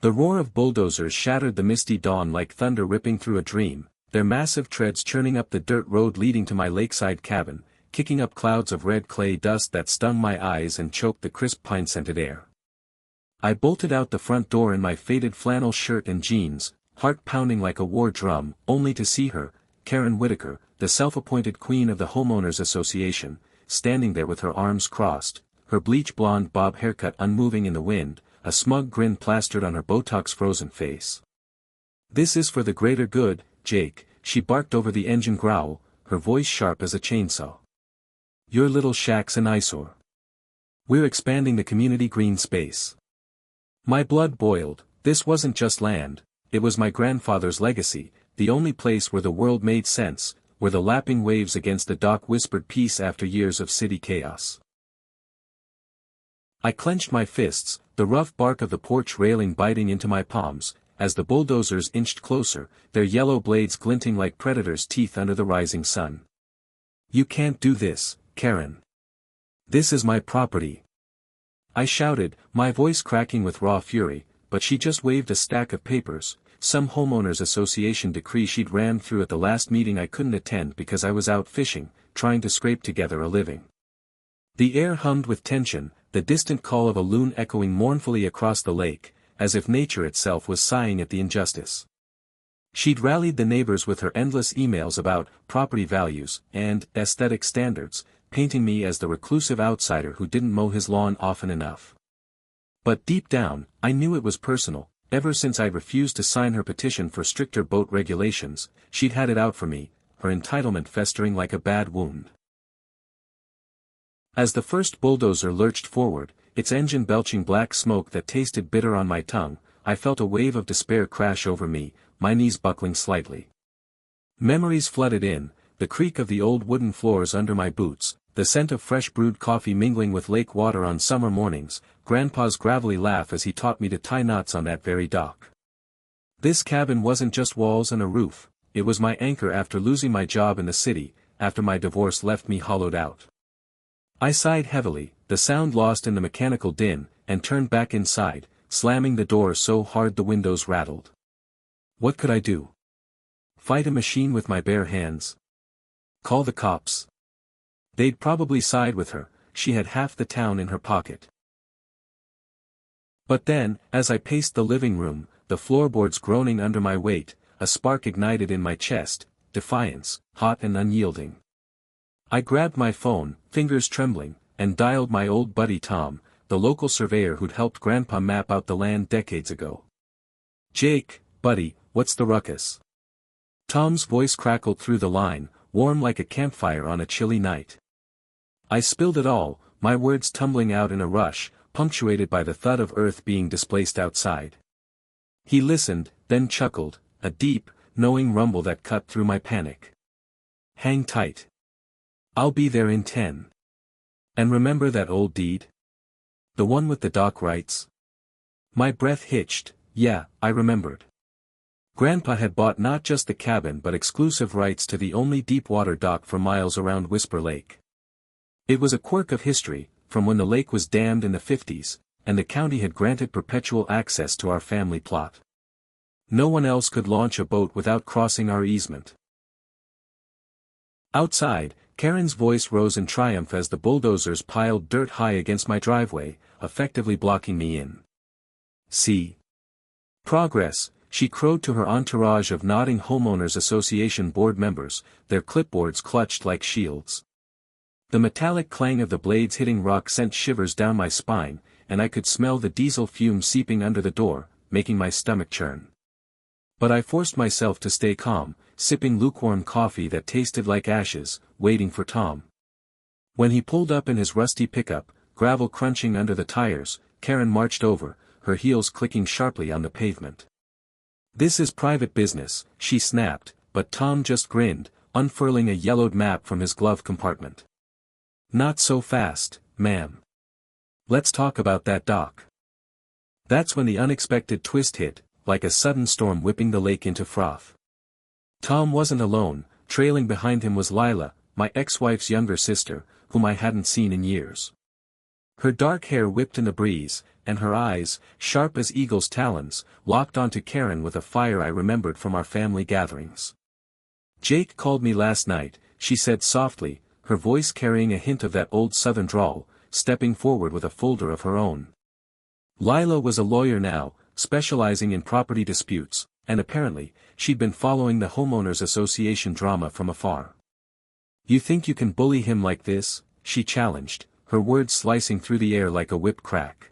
The roar of bulldozers shattered the misty dawn like thunder ripping through a dream, their massive treads churning up the dirt road leading to my lakeside cabin, kicking up clouds of red clay dust that stung my eyes and choked the crisp pine-scented air. I bolted out the front door in my faded flannel shirt and jeans, heart pounding like a war drum, only to see her, Karen Whitaker, the self-appointed queen of the Homeowners Association, standing there with her arms crossed, her bleach-blonde bob haircut unmoving in the wind, a smug grin plastered on her Botox-frozen face. "This is for the greater good, Jake," she barked over the engine growl, her voice sharp as a chainsaw. "Your little shack's an eyesore. We're expanding the community green space." My blood boiled. This wasn't just land, it was my grandfather's legacy, the only place where the world made sense, where the lapping waves against the dock whispered peace after years of city chaos. I clenched my fists, the rough bark of the porch railing biting into my palms, as the bulldozers inched closer, their yellow blades glinting like predators' teeth under the rising sun. "You can't do this, Karen. This is my property," I shouted, my voice cracking with raw fury, but she just waved a stack of papers, some homeowners association decree she'd rammed through at the last meeting I couldn't attend because I was out fishing, trying to scrape together a living. The air hummed with tension, the distant call of a loon echoing mournfully across the lake, as if nature itself was sighing at the injustice. She'd rallied the neighbors with her endless emails about property values and aesthetic standards, painting me as the reclusive outsider who didn't mow his lawn often enough. But deep down, I knew it was personal. Ever since I refused to sign her petition for stricter boat regulations, she'd had it out for me, her entitlement festering like a bad wound. As the first bulldozer lurched forward, its engine belching black smoke that tasted bitter on my tongue, I felt a wave of despair crash over me, my knees buckling slightly. Memories flooded in, the creak of the old wooden floors under my boots, the scent of fresh brewed coffee mingling with lake water on summer mornings, Grandpa's gravelly laugh as he taught me to tie knots on that very dock. This cabin wasn't just walls and a roof, it was my anchor after losing my job in the city, after my divorce left me hollowed out. I sighed heavily, the sound lost in the mechanical din, and turned back inside, slamming the door so hard the windows rattled. What could I do? Fight a machine with my bare hands? Call the cops? They'd probably side with her, she had half the town in her pocket. But then, as I paced the living room, the floorboards groaning under my weight, a spark ignited in my chest, defiance, hot and unyielding. I grabbed my phone, fingers trembling, and dialed my old buddy Tom, the local surveyor who'd helped Grandpa map out the land decades ago. "Jake, buddy, what's the ruckus?" Tom's voice crackled through the line, warm like a campfire on a chilly night. I spilled it all, my words tumbling out in a rush, punctuated by the thud of earth being displaced outside. He listened, then chuckled, a deep, knowing rumble that cut through my panic. "Hang tight. I'll be there in 10. And remember that old deed? The one with the dock rights?" My breath hitched. Yeah, I remembered. Grandpa had bought not just the cabin but exclusive rights to the only deep-water dock for miles around Whisper Lake. It was a quirk of history, from when the lake was dammed in the 50s, and the county had granted perpetual access to our family plot. No one else could launch a boat without crossing our easement. Outside, Karen's voice rose in triumph as the bulldozers piled dirt high against my driveway, effectively blocking me in. "See? Progress," she crowed to her entourage of nodding homeowners association board members, their clipboards clutched like shields. The metallic clang of the blades hitting rock sent shivers down my spine, and I could smell the diesel fumes seeping under the door, making my stomach churn. But I forced myself to stay calm, sipping lukewarm coffee that tasted like ashes, waiting for Tom. When he pulled up in his rusty pickup, gravel crunching under the tires, Karen marched over, her heels clicking sharply on the pavement. "This is private business," she snapped, but Tom just grinned, unfurling a yellowed map from his glove compartment. "Not so fast, ma'am. Let's talk about that dock." That's when the unexpected twist hit, like a sudden storm whipping the lake into froth. Tom wasn't alone, trailing behind him was Lila, my ex-wife's younger sister, whom I hadn't seen in years. Her dark hair whipped in the breeze, and her eyes, sharp as eagle's talons, locked onto Karen with a fire I remembered from our family gatherings. "Jake called me last night," she said softly, her voice carrying a hint of that old southern drawl, stepping forward with a folder of her own. Lila was a lawyer now, specializing in property disputes, and apparently, she'd been following the homeowners association drama from afar. "You think you can bully him like this?" she challenged, her words slicing through the air like a whip crack.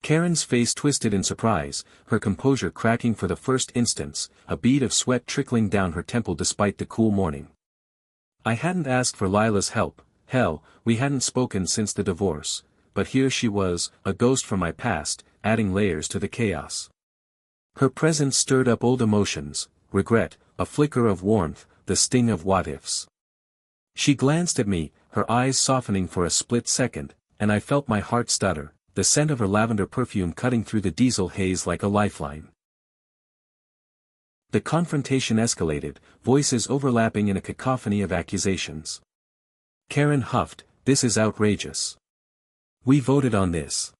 Karen's face twisted in surprise, her composure cracking for the first instance, a bead of sweat trickling down her temple despite the cool morning. I hadn't asked for Lila's help, hell, we hadn't spoken since the divorce, but here she was, a ghost from my past, adding layers to the chaos. Her presence stirred up old emotions, regret, a flicker of warmth, the sting of what-ifs. She glanced at me, her eyes softening for a split second, and I felt my heart stutter, the scent of her lavender perfume cutting through the diesel haze like a lifeline. The confrontation escalated, voices overlapping in a cacophony of accusations. Karen huffed, "This is outrageous. We voted on this."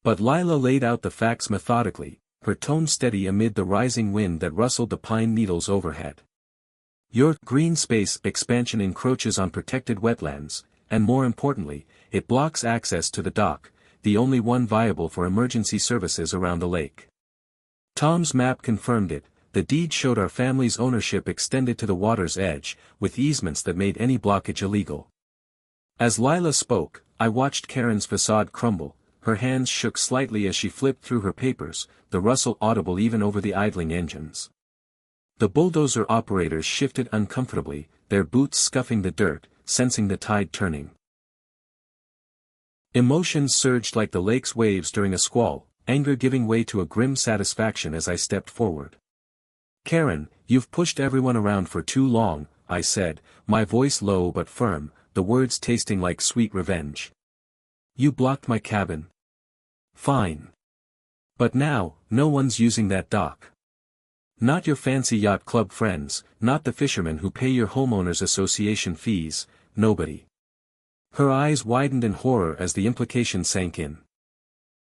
But Lila laid out the facts methodically, her tone steady amid the rising wind that rustled the pine needles overhead. "Your green space expansion encroaches on protected wetlands, and more importantly, it blocks access to the dock, the only one viable for emergency services around the lake." Tom's map confirmed it. The deed showed our family's ownership extended to the water's edge, with easements that made any blockage illegal. As Lila spoke, I watched Karen's facade crumble, her hands shook slightly as she flipped through her papers, the rustle audible even over the idling engines. The bulldozer operators shifted uncomfortably, their boots scuffing the dirt, sensing the tide turning. Emotions surged like the lake's waves during a squall, anger giving way to a grim satisfaction as I stepped forward. "Karen, you've pushed everyone around for too long," I said, my voice low but firm, the words tasting like sweet revenge. "You blocked my cabin. Fine. But now, no one's using that dock. Not your fancy yacht club friends, not the fishermen who pay your homeowners association fees, nobody." Her eyes widened in horror as the implication sank in.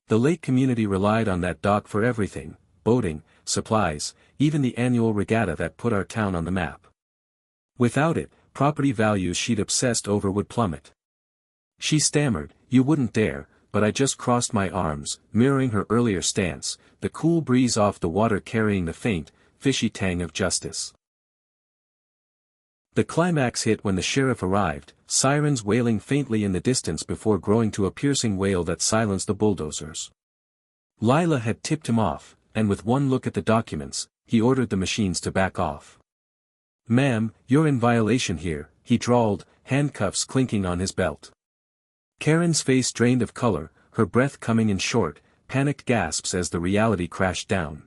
The lake community relied on that dock for everything, boating, supplies, even the annual regatta that put our town on the map. Without it, property values she'd obsessed over would plummet. She stammered, "You wouldn't dare," but I just crossed my arms, mirroring her earlier stance, the cool breeze off the water carrying the faint, fishy tang of justice. The climax hit when the sheriff arrived, sirens wailing faintly in the distance before growing to a piercing wail that silenced the bulldozers. Lila had tipped him off, and with one look at the documents, he ordered the machines to back off. "Ma'am, you're in violation here," he drawled, handcuffs clinking on his belt. Karen's face drained of color, her breath coming in short, panicked gasps as the reality crashed down.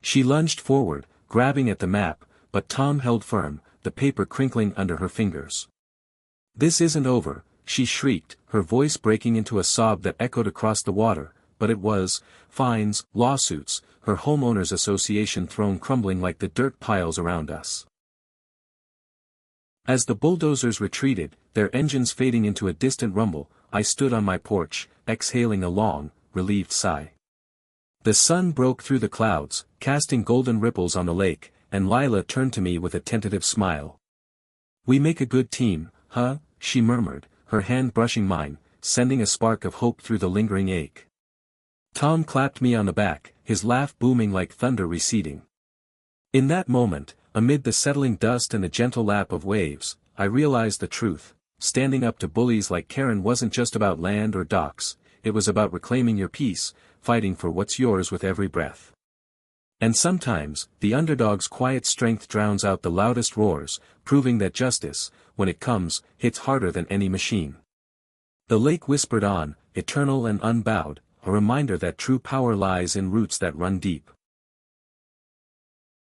She lunged forward, grabbing at the map, but Tom held firm, the paper crinkling under her fingers. "This isn't over," she shrieked, her voice breaking into a sob that echoed across the water, but it was, fines, lawsuits, her homeowners association thrown crumbling like the dirt piles around us. As the bulldozers retreated, their engines fading into a distant rumble, I stood on my porch, exhaling a long, relieved sigh. The sun broke through the clouds, casting golden ripples on the lake, and Lila turned to me with a tentative smile. "We make a good team, huh?" she murmured, her hand brushing mine, sending a spark of hope through the lingering ache. Tom clapped me on the back, his laugh booming like thunder receding. In that moment, amid the settling dust and the gentle lap of waves, I realized the truth. Standing up to bullies like Karen wasn't just about land or docks, it was about reclaiming your peace, fighting for what's yours with every breath. And sometimes, the underdog's quiet strength drowns out the loudest roars, proving that justice, when it comes, hits harder than any machine. The lake whispered on, eternal and unbowed, a reminder that true power lies in roots that run deep.